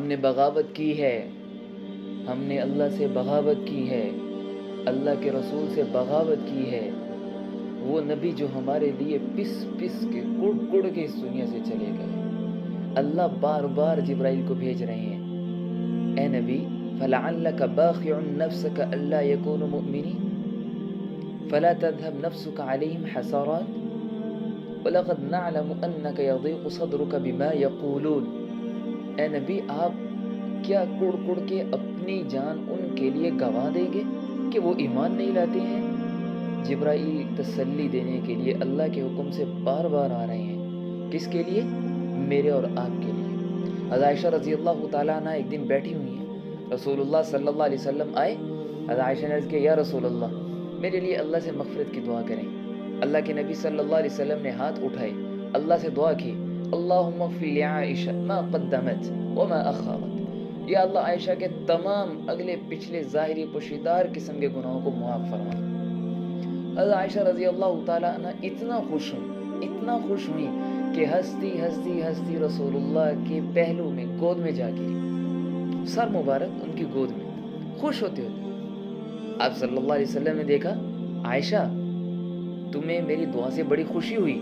ہم نے بغاوت کی ہے، ہم نے اللہ سے بغاوت کی ہے، اللہ کے رسول سے بغاوت کی ہے۔ وہ نبی جو ہمارے لیے پس پس کے کڑ کڑ کے اس دنیا سے چلے گئے، اللہ بار بار جبرائیل کو بھیج رہے ہیں، اے نبی فلعلک باخع نفسک الا یکونوا مؤمنین فلا تذهب نفسك عليهم حسرات وَلَقَدْ نَعْلَمُ أَنَّكَ يَضِيقُ صَدْرُكَ بِمَا يَقُولُونَ۔ اے نبی آپ کیا کڑ کڑ کے اپنی جان ان کے لیے گوا دیں گے کہ وہ ایمان نہیں لاتے ہیں؟ جبرائیل تسلی دینے کے لیے اللہ کے حکم سے بار بار آ رہے ہیں، کس کے لیے؟ میرے اور آپ کے لیے۔ حضرت عائشہ رضی اللہ تعالیٰ عنہ ایک دن بیٹھی ہوئی ہیں، رسول اللہ صلی اللہ علیہ وسلم آئے، حضرت عائشہ نے عرض کیا یا رسول اللہ میرے لیے اللہ سے مغفرت کی دعا کریں۔ اللہ کے نبی صلی اللہ علیہ وسلم نے ہاتھ اٹھائے، اللہ سے دعا کی، اللہم اغفر لعائشہ ما قدمت وما اخرت، یا اللہ عائشہ کے تمام اگلے پچھلے ظاہری پوشیدار قسم کے گناہوں کو معاف فرما۔ حضرت عائشہ رضی اللہ تعالیٰ عنہ اتنا خوش ہوئی کہ ہنستی ہنستی ہنستی رسول اللہ کے پہلو میں گود میں جا گری، سر مبارک ان کی گود میں، خوش ہوتے ہوتے۔ آپ صلی اللہ علیہ وسلم نے دیکھا، عائشہ تمہیں میری دعا سے بڑی خوشی ہوئی؟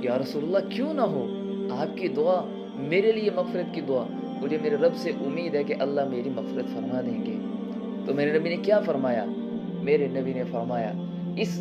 یا رسول اللہ کیوں نہ ہو، آپ کی دعا میرے لیے مغفرت کی دعا، مجھے میرے رب سے امید ہے کہ اللہ میری مغفرت فرما دیں گے۔ تو میرے نبی نے کیا فرمایا؟ میرے نبی نے فرمایا، اس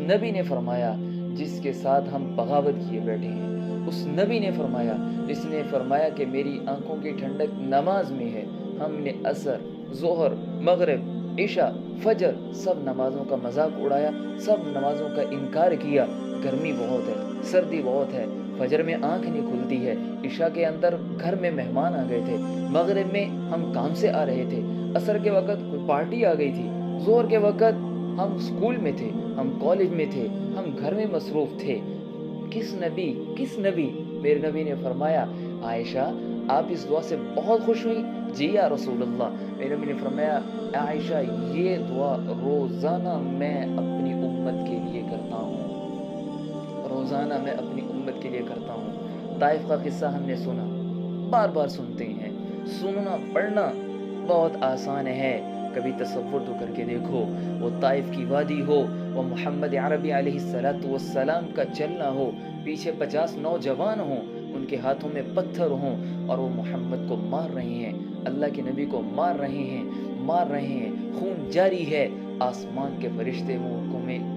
نبی نے فرمایا جس کے ساتھ ہم بغاوت کیے بیٹھے ہیں، اس نبی نے فرمایا جس نے فرمایا کہ میری آنکھوں کی ٹھنڈک نماز میں ہے، ہم نے عصر، ظہر، مغرب، عشاء، فجر سب نمازوں کا مذاق اڑایا، سب نمازوں کا انکار کیا، گرمی بہت ہے، سردی بہت ہے، فجر میں آنکھ نہیں کھلتی ہے، عشاء کے اندر گھر میں مہمان آ گئے تھے، مغرب میں ہم کام سے آ رہے تھے، عصر کے وقت کوئی پارٹی آ گئی تھی، ظہر کے وقت ہم اسکول میں تھے، ہم کالج میں تھے، ہم گھر میں مصروف تھے۔ کس نبی؟ میرے نبی نے فرمایا عائشہ آپ اس دعا سے بہت خوش ہوئی؟ جی یا رسول اللہ۔ میرے نبی نے فرمایا عائشہ یہ دعا روزانہ میں اپنی امت کے لیے کرتا ہوں، روزانہ میں اپنی امت کے لیے کرتا ہوں۔ طائف کا قصہ ہم نے سنا، بار بار سنتے ہیں، سننا پڑھنا بہت آسان ہے، کبھی تصور تو کر کے دیکھو، وہ طائف کی وادی ہو، وہ محمد عربی علیہ السلام کا چلنا ہو، پیچھے 50 نوجوان ہوں، ان کے ہاتھوں میں پتھر ہوں اور وہ محمد کو مار رہے ہیں، اللہ کے نبی کو مار رہے ہیں، خون جاری ہے، آسمان کے فرشتے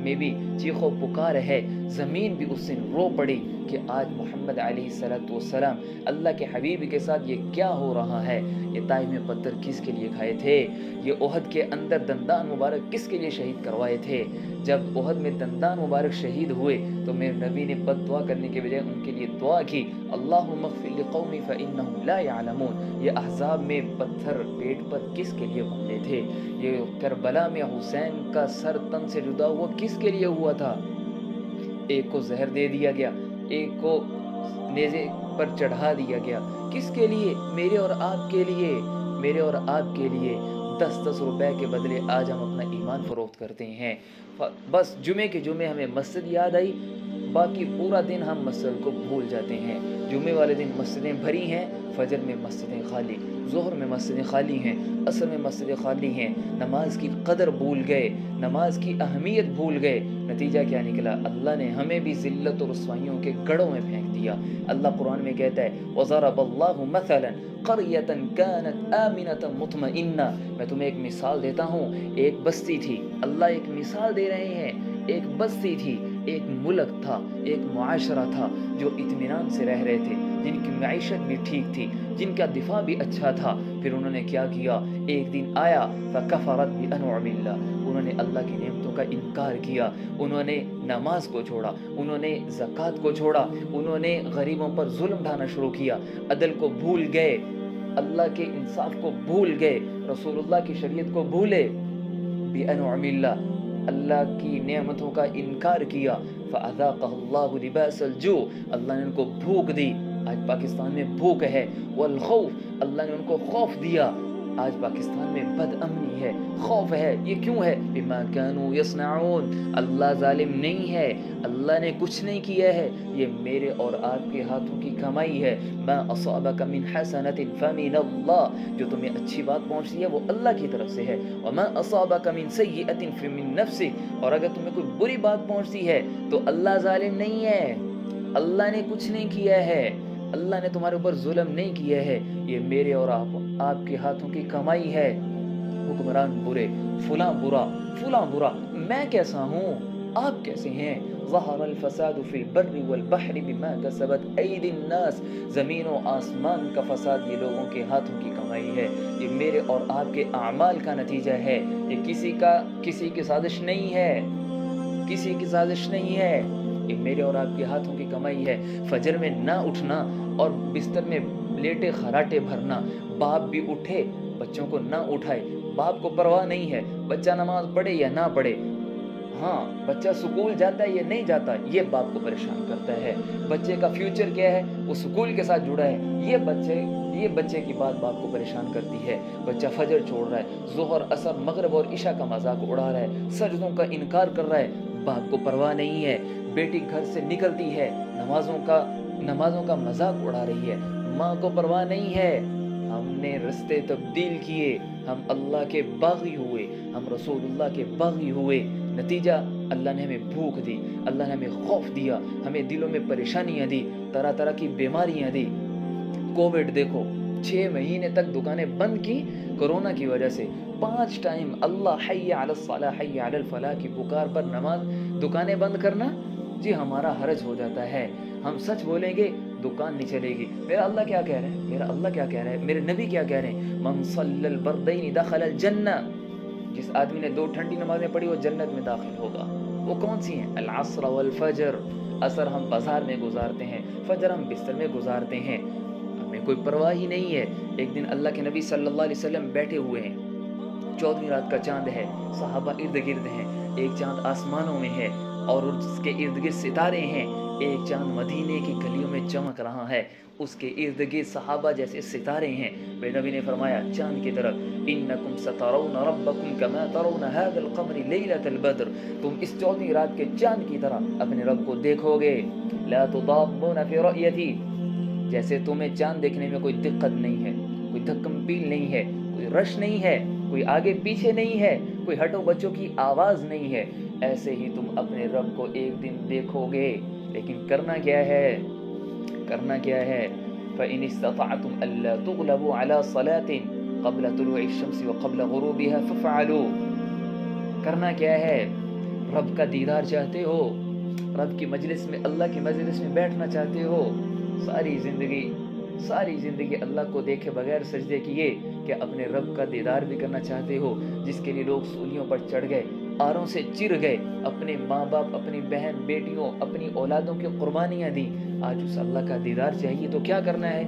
میں بھی چیخو پکار ہے، زمین بھی اس دن رو پڑی کہ آج محمد علیہ السلام اللہ کے حبیب کے ساتھ یہ کیا ہو رہا ہے۔ یہ طائف میں پتھر کس کے لیے کھائے تھے؟ یہ احد کے اندر دندان مبارک کس کے لیے شہید کروائے تھے؟ جب احد میں دندان مبارک شہید ہوئے تو میرے نبی نے بد دعا کرنے کے بجائے ان کے لیے دعا کی، اللہم اغفر لقومی فانہم لا یعلمون۔ یہ احزاب میں پتھر پیٹ پر کس کے لیے بندے تھے؟ یہ کربلا میں حسین کا سر تن سے جدا ہوا کس کے لیے ہوا تھا؟ ایک کو زہر دے دیا گیا، ایک کو نیزے پر چڑھا دیا گیا، کس کے لیے؟ میرے اور آپ کے لیے۔ 10 روپے کے بدلے آج ہم اپنا ایمان فروخت کرتے ہیں۔ بس جمعے کے جمعے ہمیں مسجد یاد آئی، باقی پورا دن ہم مسجد کو بھول جاتے ہیں۔ جمعے والے دن مسجدیں بھری ہیں، فجر میں مسجدیں خالی، ظہر میں مسجدیں خالی ہیں، عصر میں مسجدیں خالی ہیں، نماز کی قدر بھول گئے، نماز کی اہمیت بھول گئے۔ نتیجہ کیا نکلا؟ اللہ نے ہمیں بھی ذلت و رسوائیوں کے گڑھوں میں پھینک دیا۔ اللہ قرآن میں کہتا ہے وَضَرَبَ اللَّهُ مَثَلًا قَرْيَةً كَانَتْ آمِنَةً مُطْمَئِنَّةً۔ میں تمہیں ایک مثال دیتا ہوں، ایک بستی تھی، اللہ ایک مثال دے رہے ہیں، ایک بستی تھی، ایک ملک تھا، ایک معاشرہ تھا جو اطمینان سے رہ رہے تھے، جن کی معیشت بھی ٹھیک تھی، جن کا دفاع بھی اچھا تھا۔ پھر انہوں نے کیا کیا؟ ایک دن آیا فَكَفَرَتْ بِأَنْعُمِ اللَّهِ، انہوں نے اللہ کی نعمتوں کا انکار کیا، انہوں نے نماز کو چھوڑا، انہوں نے زکوٰۃ کو چھوڑا، انہوں نے غریبوں پر ظلم ڈھانا شروع کیا، عدل کو بھول گئے، اللہ کے انصاف کو بھول گئے، رسول اللہ کی شریعت کو بھولے، بِأَنْعُمِ اللَّهِ، اللہ کی نعمتوں کا انکار کیا، فَأَذَاقَهُ اللَّهُ لِبَاسَ الْجُوعِ، اللہ نے ان کو بھوک دی۔ آج پاکستان میں بھوک ہے، والخوف، اللہ نے ان کو خوف دیا۔ آج پاکستان میں بد امنی ہے، خوف ہے، یہ کیوں ہے؟ بما کانوا یصنعون، اللہ ظالم نہیں ہے، اللہ نے کچھ نہیں کیا ہے، یہ میرے اور آپ کے ہاتھوں کی کمائی ہے۔ ما اصابک من حسنۃ فمن اللہ، جو تمہیں اچھی بات پہنچتی ہے وہ اللہ کی طرف سے ہے، وما اصابک من سیئۃ فمن نفسک، اور اگر تمہیں کوئی بری بات پہنچتی ہے تو اللہ ظالم نہیں ہے، اللہ نے کچھ نہیں کیا ہے، اللہ نے تمہارے اوپر ظلم نہیں کیا ہے، یہ میرے اور آپ کے ہاتھوں کی کمائی ہے۔ حکمران برے، فلاں برا، فلاں برا، میں کیسا ہوں، آپ کیسے ہیں؟ ظہر الفساد فی البر والبحر بما کسبت ایدی الناس، زمین و آسمان کا فساد یہ لوگوں کے ہاتھوں کی کمائی ہے، یہ میرے اور آپ کے اعمال کا نتیجہ ہے، یہ کسی کی سازش نہیں ہے، کسی کی سازش نہیں ہے، یہ میرے اور آپ کے ہاتھوں کی کمائی ہے۔ فجر میں نہ اٹھنا اور بستر میں لیٹے خراٹے بھرنا، باپ بھی اٹھے بچوں کو نہ اٹھائے، باپ کو پرواہ نہیں ہے بچہ نماز پڑھے یا نہ پڑھے، ہاں بچہ سکول جاتا ہے یا نہیں جاتا یہ باپ کو پریشان کرتا ہے، بچے کا فیوچر کیا ہے وہ سکول کے ساتھ جڑا ہے، یہ بچے کی بات باپ کو پریشان کرتی ہے۔ بچہ فجر چھوڑ رہا ہے، ظہر عصر مغرب اور عشاء کا مذاق اڑا رہا ہے، سجدوں کا انکار کر رہا ہے، باپ کو پرواہ نہیں ہے۔ بیٹی گھر سے نکلتی ہے، نمازوں کا مذاق اڑا رہی ہے، ماں کو پرواہ نہیں ہے۔ ہم نے رستے تبدیل کیے، ہم اللہ کے باغی ہوئے، ہم رسول اللہ کے باغی ہوئے، نتیجہ اللہ نے ہمیں بھوک دی، اللہ نے ہمیں خوف دیا، ہمیں دلوں میں پریشانیاں دی، طرح طرح کی بیماریاں دی۔ کووڈ دیکھو 6 مہینے تک دکانیں بند کی کورونا کی وجہ سے، 5 ٹائم اللہ حی علی الصلاح حی علی الفلاح کی پکار پر نماز دکانیں بند کرنا، جی ہمارا حرج ہو جاتا ہے، ہم سچ بولیں گے دکان نہیں چلے گی۔ میرا اللہ کیا کہہ رہے ہیں، میرا اللہ کیا کہہ رہا ہے، میرے نبی کیا کہہ رہے ہیں، من صلی البردین دخل الجنہ، جس آدمی نے 2 ٹھنڈی نمازیں پڑھی وہ جنت میں داخل ہوگا۔ وہ کون سی ہیں؟ العصر والفجر، عصر ہم بازار میں گزارتے ہیں، فجر ہم بستر میں گزارتے ہیں، ہمیں کوئی پرواہ ہی نہیں ہے۔ ایک دن اللہ کے نبی صلی اللہ علیہ وسلم بیٹھے ہوئے ہیں، 14ویں رات کا چاند ہے، صحابہ ارد گرد ہیں، ایک چاند آسمانوں میں ہے اور اس کے ارد گرد ستارے ہیں، ایک چاند مدینے کی گلیوں میں چمک رہا ہے، اس کے ارد گرد صحابہ جیسے ستارے ہیں۔ میرے نبی نے فرمایا چاند کی طرف، انکم سترون ربکم کما ترون هذا القمر لیلۃ البدر، تم اس 14ویں رات کے چاند کی طرح اپنے رب کو دیکھو گے، لا تضامون فی رؤیتی، جیسے تمہیں چاند دیکھنے میں کوئی دقت نہیں ہے، کوئی دھکم پیل نہیں ہے، کوئی رش نہیں ہے، کوئی آگے پیچھے نہیں ہے، کوئی ہٹو بچوں کی آواز نہیں ہے، ایسے ہی تم اپنے رب کو ایک دن دیکھو گے۔ لیکن کرنا کیا ہے، کرنا کیا ہے؟ فَإِنِ اسْتَطَعْتُمْ أَلَّا تُغْلَبُوا عَلَى صَلَاةٍ قَبْلَ طُلُوعِ الشَّمْسِ وَقَبْلَ غُرُوبِهَا فَافْعَلُوا، کرنا کیا ہے؟ رب کا دیدار چاہتے ہو، رب کی مجلس میں، اللہ کی مجلس میں بیٹھنا چاہتے ہو، ساری زندگی اللہ کو دیکھے بغیر سجدے کیے، کہ اپنے رب کا دیدار بھی کرنا چاہتے ہو، جس کے لیے لوگ سولیوں پر چڑھ گئے، آروں سے چر گئے، اپنے ماں باپ، اپنی بہن بیٹیوں، اپنی اولادوں کی قربانیاں دی، آج اس اللہ کا دیدار چاہیے تو کیا کرنا ہے؟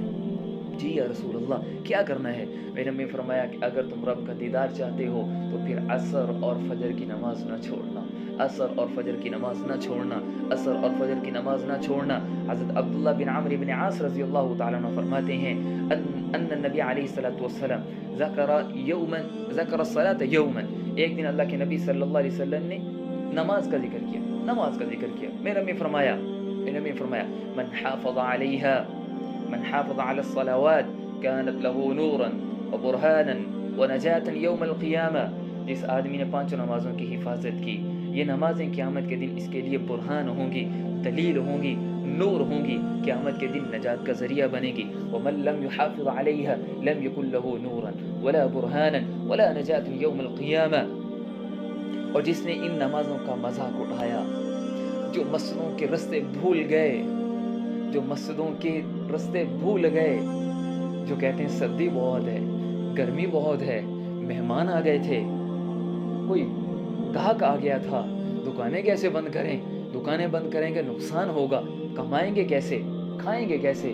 جی یا رسول اللہ کیا کرنا ہے؟ میرے نبی نے فرمایا کہ اگر تم رب کا دیدار چاہتے ہو تو پھر عصر اور فجر کی نماز نہ چھوڑنا، عصر اور فجر کی نماز نہ چھوڑنا، عصر اور فجر کی نماز نہ چھوڑنا۔ حضرت عبداللہ بن عمرو بن عاص رضی اللہ تعالیٰ عنہ فرماتے ہیں ان النبی علیہ الصلوۃ والسلام ذکر الصلاۃ یوما، ایک دن اللہ کے نبی صلی اللہ علیہ وسلم نے نماز کا ذکر کیا، میرے نبی نے فرمایا من حافظ علیہا، من حافظ على الصلوات كانت له نورا وبرهانا ونجاة يوم القيامة، جس آدمی نے 5 نمازوں کی حفاظت کی، یہ نمازیں قیامت کے دن اس کے لیے برہان ہوں گی، دلیل ہوں گی، نور ہوں گی، قیامت کے دن نجات کا ذریعہ بنے گی۔ ومن لم يحافظ عليها لم يكن له نورا ولا برهانا ولا نجاة يوم القيامة، اور جس نے ان نمازوں کا مذاق اٹھایا، جو مسجدوں کے رستے بھول گئے، جو کہتے ہیں سردی بہت ہے، گرمی بہت ہے، مہمان آ گئے تھے، کوئی گاہک آ گیا تھا، دکانیں کیسے بند کریں، دکانیں بند کریں گے نقصان ہوگا، کمائیں گے کیسے، کھائیں گے کیسے،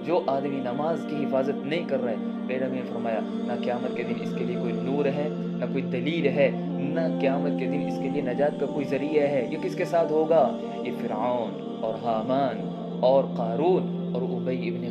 جو آدمی نماز کی حفاظت نہیں کر رہا ہے، میرے نبی نے فرمایا نہ قیامت کے دن اس کے لیے کوئی نور ہے، نہ کوئی دلیل ہے، نہ قیامت کے دن اس کے لیے نجات کا کوئی ذریعہ ہے۔ یہ کس کے ساتھ ہوگا؟ یہ فرعون اور حامان اور قارون اور ابی ابن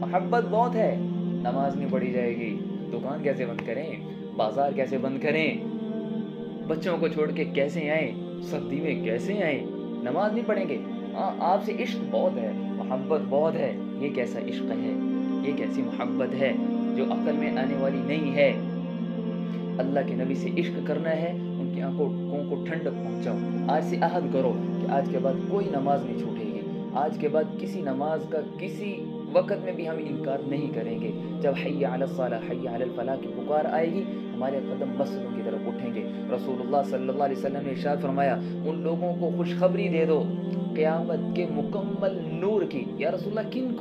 محبت بہت ہے، نماز نہیں پڑھی جائے گی، دکان کیسے بند کریں، بازار کیسے بند کریں، بچوں کو چھوڑ کے کیسے آئیں، سردی میں کیسے آئیں، نماز نہیں پڑھیں گے؟ ہاں آپ سے عشق بہت ہے، محبت بہت ہے، یہ کیسا عشق ہے، یہ کیسی محبت ہے جو عقل میں آنے والی نہیں ہے۔ اللہ کے نبی سے عشق کرنا ہے، ان کی آنکھوں کو ٹھنڈک پہنچاؤ۔ آج سے عہد کرو کہ آج کے بعد کوئی نماز نہیں چھوٹے گی، آج کے بعد کسی نماز کا کسی وقت میں بھی ہم انکار نہیں کریں گے۔ جب حی علی الصلاح حی علی الفلاح کی پکار آئے گی، ہمارے قدم مسجدوں کی طرف اٹھیں گے۔ رسول اللہ صلی اللہ علیہ وسلم نے ارشاد فرمایا، ان لوگوں کو خوشخبری دے دو قیامت کے مکمل نور کی۔ یا رسول اللہ کن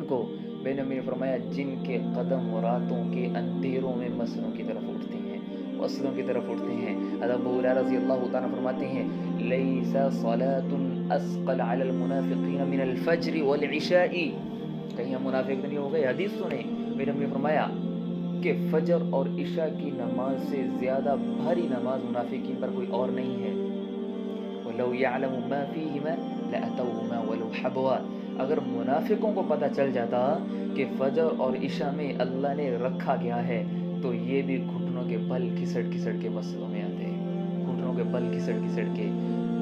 کو؟ بے نبی نے فرمایا جن کے قدم راتوں کے اندھیروں میں مسجدوں کی طرف اٹھتے ہیں۔ حضرت ابو ہریرہ رضی اللہ تعالیٰ فرماتے ہیں، لیس صلاة اسقل علی المنافقین من الفجر والعشاء۔ کہیں ہم منافق نہیں ہو گئے؟ حدیث سنیں، میرے نبی نے فرمایا کہ فجر اور عشاء کی نماز سے زیادہ بھاری نماز منافقین پر کوئی اور نہیں ہے۔ وَلَوْ يَعْلَمُ مَا فِيهِمَا لَأَتَوْهُمَا وَلَوْ حَبْوًا۔ اگر منافقوں کو پتہ چل جاتا کہ فجر اور عشاء میں اللہ نے رکھا گیا ہے تو یہ بھی گھٹنوں کے بل گھسٹ کے مسجدوں میں آتے ہیں، گھٹنوں کے بل گھسٹ کے۔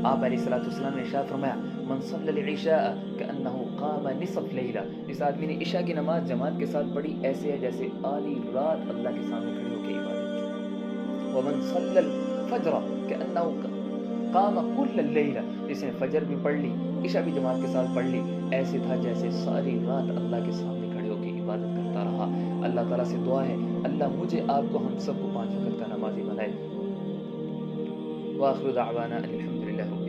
آپ علیہ الصلوۃ والسلام نے ارشاد فرمایا، من صلی العشاء کأنہ قام نصف لیلہ۔ جس آدمی نے عشاء کی نماز جماعت کے ساتھ پڑھی، ایسے ہے جیسے آدھی رات اللہ کے سامنے کھڑے ہو کے عبادت کی۔ ومن صلی الفجر کأنہ قام کل اللیلہ۔ جس نے فجر بھی پڑھ لی، عشاء بھی جماعت کے ساتھ پڑھ لی، ایسے تھا جیسے ساری رات اللہ کے سامنے کھڑے ہو کے عبادت کرتا رہا۔ اللہ تعالیٰ سے دعا ہے اللہ مجھے آپ کو ہم سب کو 5 وقت کا نمازی بنائے۔ وآخر دعوانا الحمدللہ۔